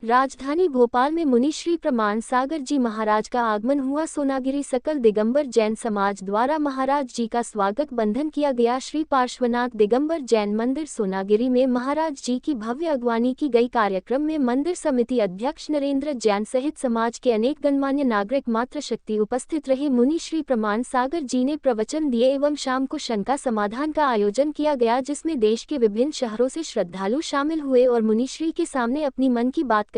राजधानी भोपाल में मुनि श्री प्रमाण सागर जी महाराज का आगमन हुआ। सोनागिरी सकल दिगंबर जैन समाज द्वारा महाराज जी का स्वागत बंधन किया गया। श्री पार्श्वनाथ दिगंबर जैन मंदिर सोनागिरी में महाराज जी की भव्य अगवानी की गई। कार्यक्रम में मंदिर समिति अध्यक्ष नरेंद्र जैन सहित समाज के अनेक गणमान्य नागरिक मातृशक्ति उपस्थित रहे। मुनि श्री प्रमाण सागर जी ने प्रवचन दिए एवं शाम को शंका समाधान का आयोजन किया गया, जिसमें देश के विभिन्न शहरों से श्रद्धालु शामिल हुए और मुनि श्री के सामने अपनी मन की बात कही।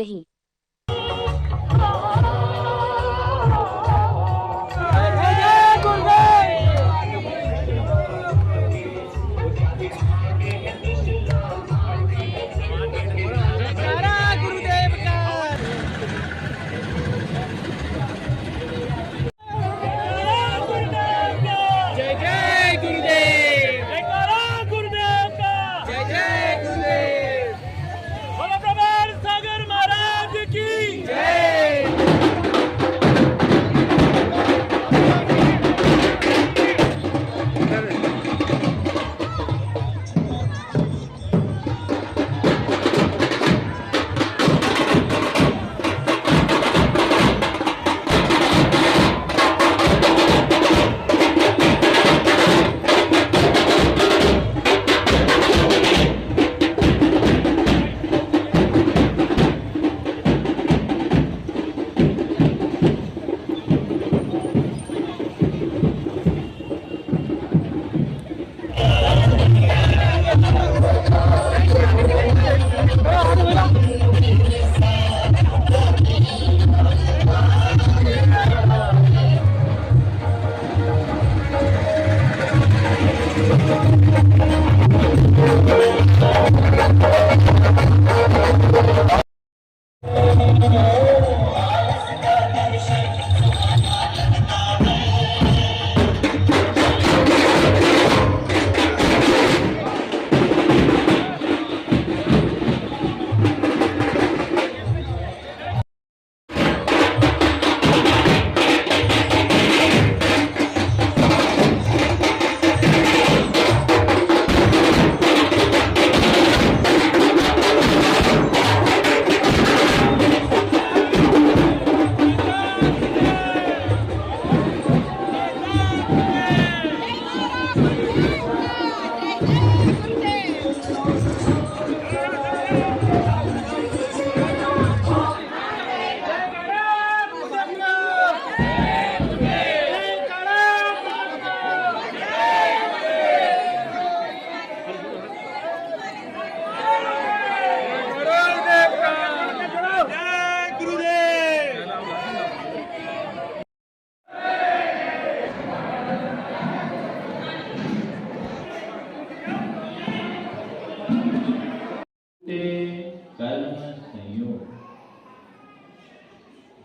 कर्म संयोग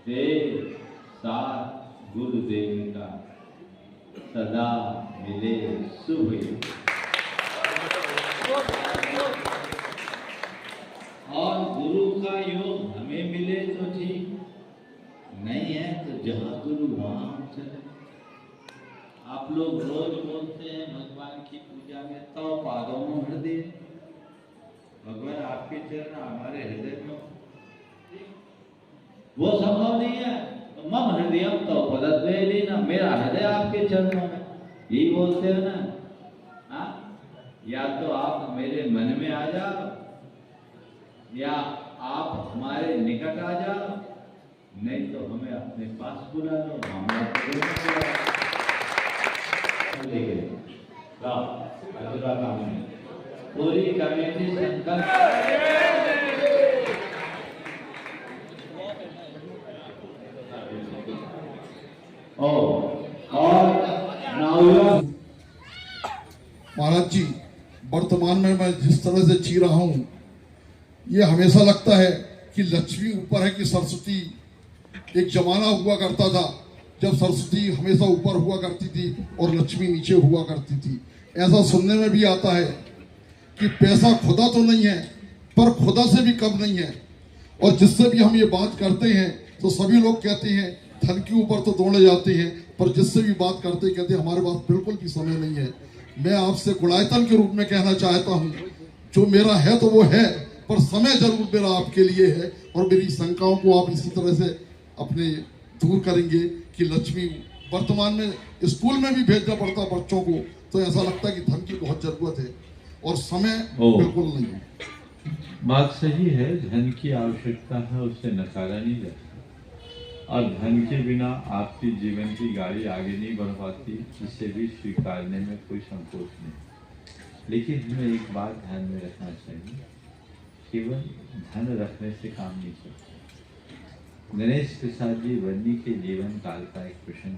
देव साथ गुरुदेव का सदा मिले शुभ योग। और गुरु का योग हमें मिले तो ठीक, नहीं है तो जहाँ गुरु वहाँ चले। आप लोग रोज बोलते हैं भगवान की पूजा में तो पादों में हृदय, भगवान आपके चरण हमारे हृदय में, वो संभव नहीं है। तो मम हृदयम तो पदद्वैली ना, मेरा हृदय आपके चरणों में, यही बोलते हो ना। हाँ, या तो आप मेरे मन में आ जाओ या आप हमारे निकट आ जाओ, नहीं तो हमें अपने पास बुला लो। पूरी कमेटी संकल्प महाराज जी, वर्तमान में मैं जिस तरह से जी रहा हूं, ये हमेशा लगता है कि लक्ष्मी ऊपर है कि सरस्वती। एक जमाना हुआ करता था जब सरस्वती हमेशा ऊपर हुआ करती थी और लक्ष्मी नीचे हुआ करती थी। ऐसा सुनने में भी आता है कि पैसा खुदा तो नहीं है पर खुदा से भी कम नहीं है। और जिससे भी हम ये बात करते हैं तो सभी लोग कहते हैं धन के ऊपर तो दौड़े जाते हैं, पर जिससे भी बात करते कहते हैं हमारे पास बिल्कुल भी समय नहीं है। मैं आपसे गुणायतन के रूप में कहना चाहता हूँ, जो मेरा है तो वो है, पर समय जरूर मेरा आपके लिए है और मेरी शंकाओं को आप इसी तरह से अपने दूर करेंगे कि लक्ष्मी वर्तमान में स्कूल में भी भेजना पड़ता बच्चों को, तो ऐसा लगता है कि धन की बहुत जरूरत है और समय बिल्कुल नहीं है। बात सही है, धन की आवश्यकता है, उससे नकारा नहीं जाता, और धन के बिना आपकी जीवन की गाड़ी आगे नहीं बढ़ पाती, इसे भी स्वीकारने में कोई संकोच नहीं। लेकिन हमें एक बात ध्यान में रखना चाहिए, केवल धन रखने से काम नहीं चलता। गणेश प्रसाद जी बर्नी के जीवन काल का एक प्रसंग।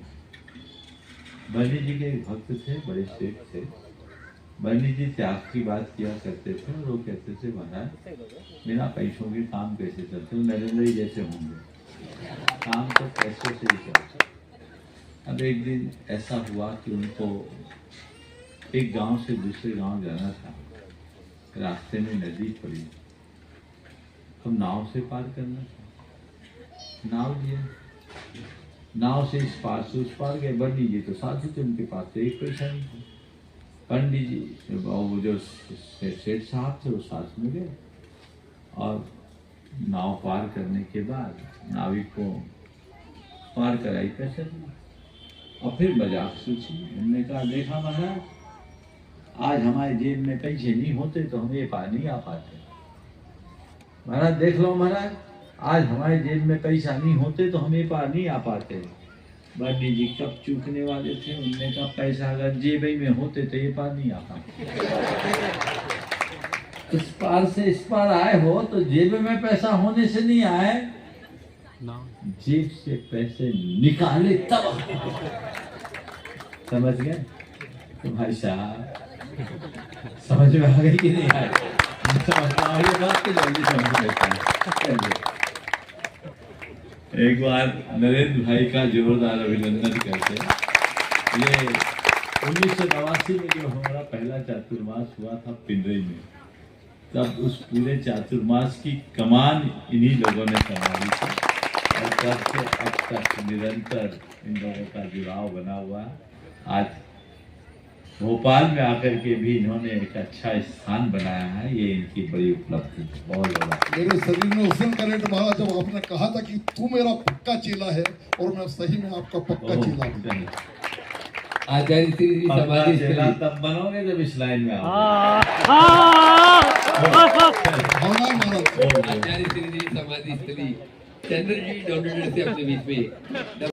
बर्नी जी के एक भक्त थे, बड़े सेठ थे। बर्नी जी त्याग की बात किया करते थे और वो कहते थे, महाराज बिना पैसों के काम कैसे चलते, नरेंद्र ही जैसे होंगे, काम तो पैसों से ही चलता। अब एक दिन ऐसा हुआ कि उनको एक गांव से दूसरे गांव जाना था, रास्ते में नदी पड़ी, अब नाव से पार करना था। नाव लिया, नाव से इस पार से उस पार गए। बर्नी जी तो साथ ही थे, उनके पास तो एक पैसा नहीं था। पंडित जी वो जो सेठ साहब थे वो साथ में गए और नाव पार करने के बाद नाविक को पार कराई पैसे दिए और फिर मजाक सोची। उन्होंने कहा, देखा महाराज आज हमारे जेब में पैसे नहीं होते तो हम ये पार नहीं आ पाते। महाराज देख लो महाराज, आज हमारे जेब में पैसा नहीं होते तो हम ये पार नहीं आ पाते। बर्नी जी कब चूकने वाले थे, उनने कहा, पैसा अगर जेब में होते तो ये पार नहीं आ पाते। इस पार से इस पार आए हो तो जेब में पैसा होने से नहीं आए, जेब से पैसे निकाले तब। समझ गए? तो भाई साहब समझ में आ गई कि नहीं आई? बात तो जल्दी समझ लेते। एक बार नरेंद्र भाई का जोरदार अभिनंदन करते हैं। ये 1989 में जो हमारा पहला चातुर्मास हुआ था पिंजरे में, तब उस पूरे चातुर्मास की कमान इन्हीं लोगों ने संभाली थी और तब से अब तक निरंतर इन लोगों का जुड़ाव बना हुआ है। आज भोपाल में आकर के भी इन्होंने एक अच्छा स्थान बनाया है, ये इनकी बड़ी उपलब्धि है, बहुत बड़ा। मेरे शरीर में उस दिन करंट मारा जब आपने कहा था कि तू मेरा पक्का चेला है, और मैं सही में आपका पक्का चेला हूं। आचार्य श्री जी समाधि चेला तब बनोगे जब इस लाइन में आओगे। आचार्य श्री जी समाधि स्थली चंद्र जी डॉक्टर से अपने बीच में।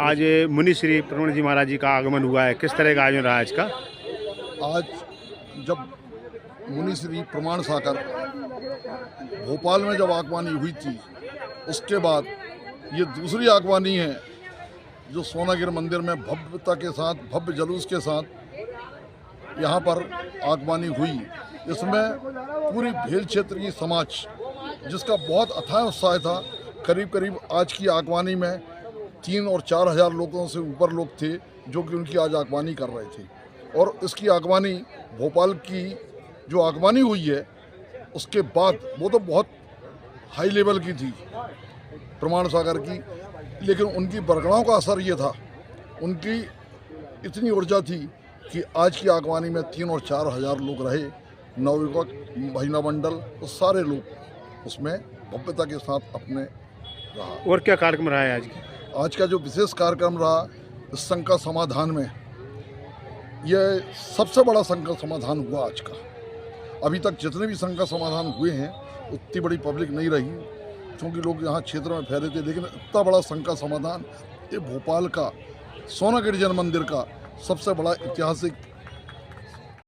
आज मुनि श्री प्रमण जी महाराज जी का आगमन हुआ है, किस तरह का आयोजन रहा आज का? आज जब मुनि श्री प्रमाण साकर भोपाल में जब आगवानी हुई थी, उसके बाद ये दूसरी आगवानी है जो सोनागिर मंदिर में भव्यता के साथ, भव्य जुलूस के साथ यहाँ पर आगवानी हुई। इसमें पूरी भेल क्षेत्रीय समाज, जिसका बहुत अथाह उत्साह था, करीब करीब आज की आगवानी में 3 और 4 हज़ार लोगों से ऊपर लोग थे जो कि उनकी आज आगवानी कर रहे थे। और इसकी आगवानी भोपाल की जो आगवानी हुई है उसके बाद वो तो बहुत हाई लेवल की थी प्रमाण सागर की, लेकिन उनकी बरगड़ाओं का असर ये था, उनकी इतनी ऊर्जा थी कि आज की आगवानी में 3 और 4 हज़ार लोग रहे, नवयुवक, महिला मंडल, तो सारे लोग उसमें भव्यता के साथ अपने रहा। और क्या कार्यक्रम रहा है आज का? आज का जो विशेष कार्यक्रम रहा, इस संकट समाधान में, यह सबसे बड़ा संकट समाधान हुआ आज का। अभी तक जितने भी संकट समाधान हुए हैं उतनी बड़ी पब्लिक नहीं रही, क्योंकि लोग यहाँ क्षेत्र में फैले थे, लेकिन इतना बड़ा संकट समाधान ये भोपाल का सोनागिर जैन मंदिर का सबसे बड़ा ऐतिहासिक